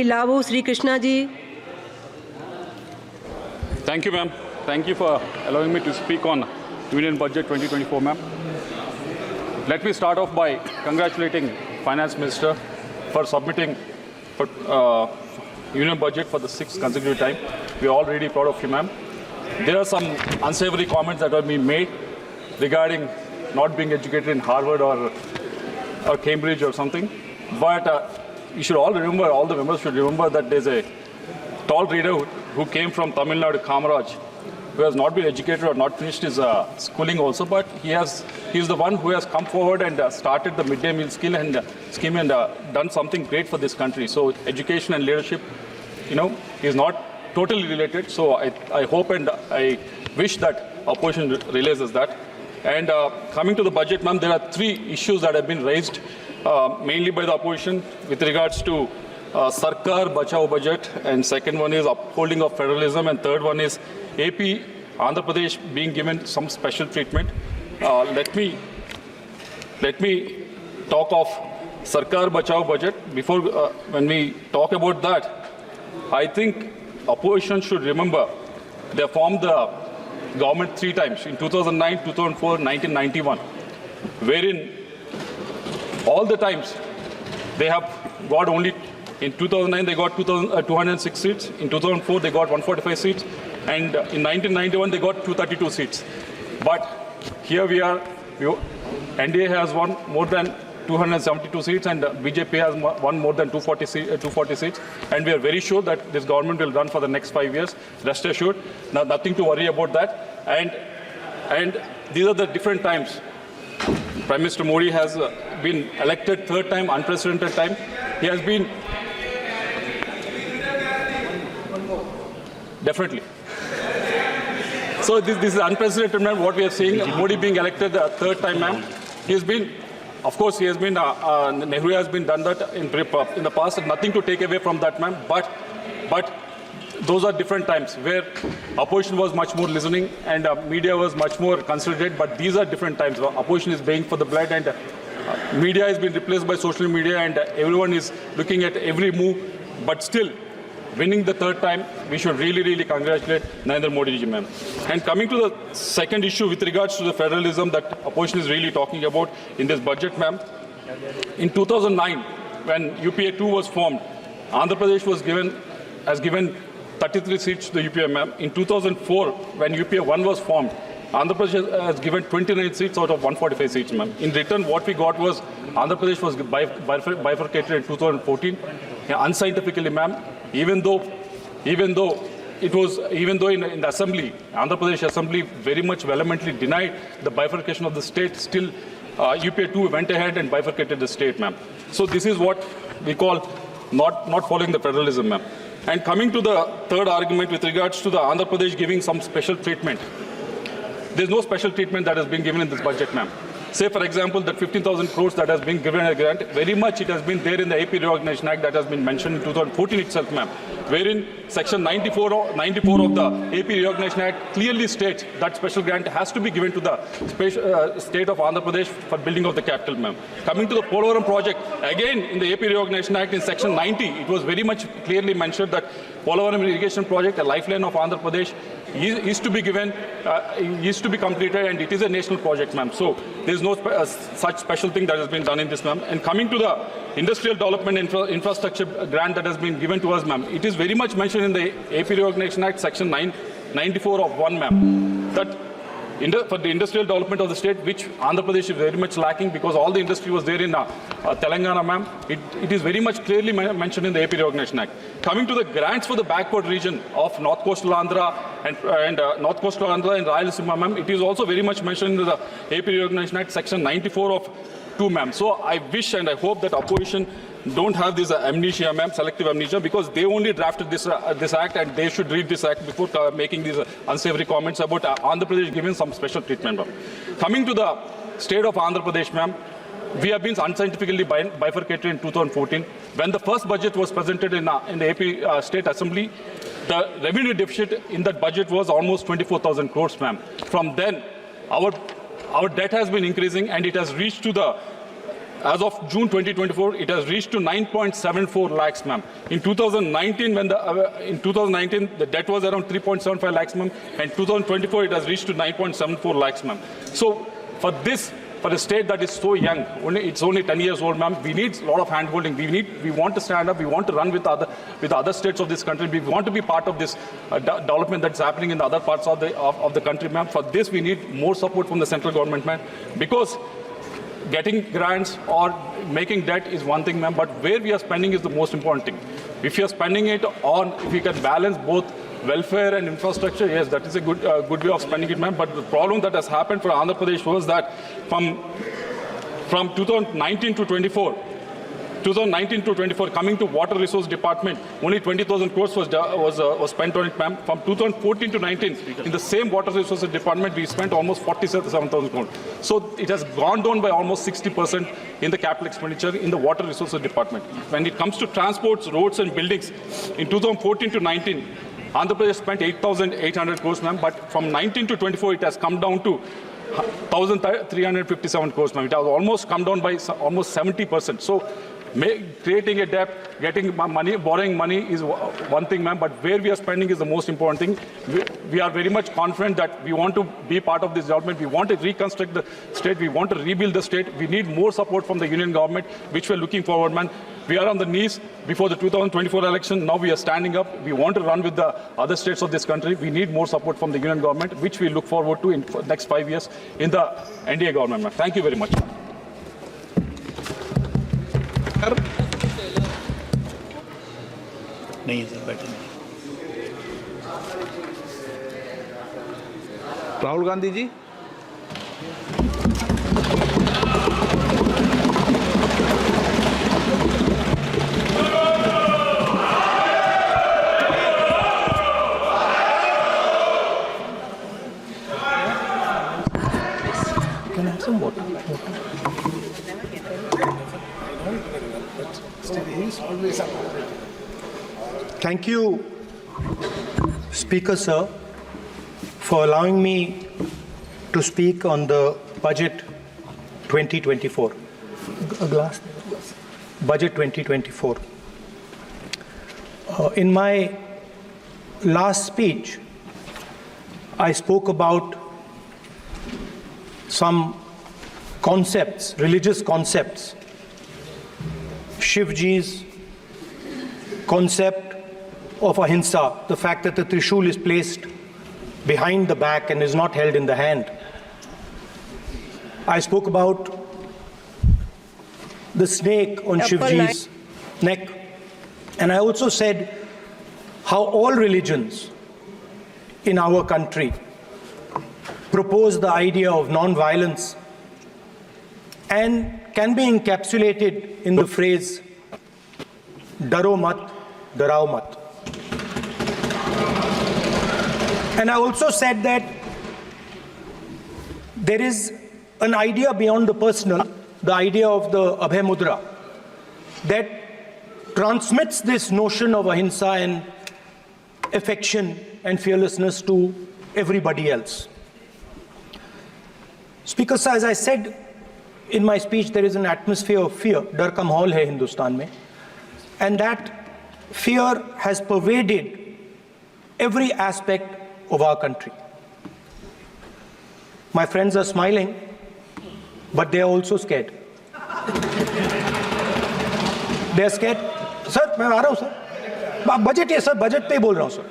Lavu, Sri Krishna ji. Thank you, ma'am. Thank you for allowing me to speak on Union Budget 2024, ma'am. Let me start off by congratulating Finance Minister for submitting for, Union Budget for the 6th consecutive time. We are all really proud of you, ma'am. There are some unsavory comments that have been made regarding not being educated in Harvard or Cambridge or something. But you should all remember, all the members should remember that there's a tall reader who came from Tamil Nadu, Kamaraj, who has not been educated or not finished his schooling also, but he's the one who has come forward and started the midday meal scheme and done something great for this country. So education and leadership, is not totally related. So I hope and I wish that opposition realizes that. And coming to the budget, ma'am, there are 3 issues that have been raised mainly by the opposition with regards to Sarkar Bachao budget, and second one is upholding of federalism, and third one is AP, Andhra Pradesh being given some special treatment. Let me talk of Sarkar Bachao budget. Before, when we talk about that, I think opposition should remember they formed the government 3 times, in 2009, 2004, 1991, wherein all the times they have got only, in 2009 they got 206 seats, in 2004 they got 145 seats, and in 1991 they got 232 seats. But here we are, NDA has won more than 272 seats and BJP has won more than 240 seats, and we are very sure that this government will run for the next 5 years, rest assured. Now, nothing to worry about that. And these are the different times. Prime Minister Modi has been elected 3rd time, unprecedented time. He has been definitely. So this is unprecedented, ma'am, what we are seeing. Modi being elected 3rd time, ma'am. He has been, of course, he has been, Nehru has been done that in the past. Nothing to take away from that, ma'am. But those are different times where opposition was much more listening and media was much more considerate. But these are different times. Opposition is paying for the blood, and media has been replaced by social media, and everyone is looking at every move. But still, winning the 3rd time, we should really congratulate Narendra Modi ji, ma'am. And coming to the second issue with regards to the federalism that opposition is really talking about in this budget, ma'am. In 2009, when UPA 2 was formed, Andhra Pradesh has given 33 seats to the UPA, ma'am. In 2004, when UPA 1 was formed, Andhra Pradesh has given 29 seats out of 145 seats, ma'am. In return, what we got was Andhra Pradesh was bifurcated in 2014, unscientifically, ma'am. Even though in the assembly, Andhra Pradesh assembly very much vehemently denied the bifurcation of the state, still UPA 2 went ahead and bifurcated the state, ma'am. So this is what we call not following the federalism, ma'am. And coming to the third argument with regards to the Andhra Pradesh giving some special treatment, there's no special treatment that has been given in this budget, ma'am. Say, for example, that 15,000 crores that has been given a grant, very much it has been there in the AP Reorganization Act that has been mentioned in 2014 itself, ma'am, wherein Section 94 of the AP Reorganization Act clearly states that special grant has to be given to the state of Andhra Pradesh for building of the capital, ma'am. Coming to the Polavaram project, again in the AP Reorganization Act in Section 90, it was very much clearly mentioned that Polavaram irrigation project, a lifeline of Andhra Pradesh, is to be given, is to be completed, and it is a national project, ma'am. So there is no such special thing that has been done in this, ma'am. And coming to the industrial development infrastructure grant that has been given to us, ma'am, it is very much mentioned in the AP Reorganization Act, Section 94 of 1, ma'am, that for the industrial development of the state, which Andhra Pradesh is very much lacking because all the industry was there in Telangana, ma'am. It is very much clearly mentioned in the AP Reorganization Act. Coming to the grants for the backward region of North Coastal Andhra and North Coastal Andhra and Rayalaseema, ma'am, it is also very much mentioned in the AP Reorganization Act, Section 94 of 2, ma'am. So I wish and I hope that opposition don't have this amnesia, ma'am, selective amnesia, because they only drafted this act, and they should read this act before making these unsavory comments about Andhra Pradesh giving some special treatment, ma'am. Coming to the state of Andhra Pradesh, ma'am, we have been unscientifically bifurcated in 2014. When the first budget was presented in the AP State Assembly, the revenue deficit in that budget was almost 24,000 crores, ma'am. From then, our debt has been increasing, and it has reached to the As of June 2024, it has reached to 9.74 lakhs, ma'am. In 2019, the debt was around 3.75 lakhs, ma'am, and 2024 it has reached to 9.74 lakhs, ma'am. So for a state that is so young, it's only 10 years old, ma'am, we need a lot of handholding. We want to stand up. We want to run with other states of this country. We want to be part of this development that's happening in the other parts of the country, ma'am. For this, we need more support from the central government, ma'am, because getting grants or making debt is one thing, ma'am, but where we are spending is the most important thing. If you are spending it on, if we can balance both welfare and infrastructure, yes, that is a good way of spending it, ma'am. But the problem that has happened for Andhra Pradesh was that from 2019 to 24, coming to Water Resource Department, only 20,000 crores was spent on it, ma'am. From 2014 to 19, in the same Water Resources Department, we spent almost 47,000 crores. So it has gone down by almost 60% in the capital expenditure in the Water Resources Department. When it comes to transports, roads and buildings, in 2014 to 19, Andhra Pradesh spent 8,800 crores, ma'am, but from 19 to 24, it has come down to 1,357 crores, ma'am. It has almost come down by almost 70%. So creating a debt, getting money, borrowing money is one thing, ma'am, but where we are spending is the most important thing. We are very much confident that we want to be part of this development. We want to reconstruct the state. We want to rebuild the state. We need more support from the union government, which we're looking forward, man. We are on the knees before the 2024 election. Now we are standing up. We want to run with the other states of this country. We need more support from the union government, which we look forward to in the next 5 years in the NDA government, ma'am. Thank you very much. नहीं sir बैठे Rahul Gandhi ji Can I have some water? Thank you, Speaker Sir, for allowing me to speak on the Budget 2024. Budget 2024. In my last speech, I spoke about some concepts, religious concepts. Shivji's concept of ahimsa, the fact that the trishul is placed behind the back and is not held in the hand. I spoke about the snake on Shivji's neck. And I also said how all religions in our country propose the idea of non-violence and can be encapsulated in the phrase, Daro mat, darao mat. And I also said that there is an idea beyond the personal, the idea of the Abhay Mudra, that transmits this notion of ahimsa and affection and fearlessness to everybody else. Speaker sir, as I said in my speech, there is an atmosphere of fear, dar ka mahol hai Hindustan mein, and that fear has pervaded every aspect of our country. My friends are smiling, but they are also scared. They are scared. Sir, मैं आ रहा हूँ sir. Budget है sir, budget पे ही बोल रहा हूँ sir.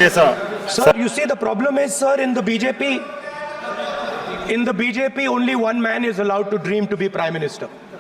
Yes, sir. Sir, you see the problem is, sir, in the BJP, only one man is allowed to dream to be Prime Minister.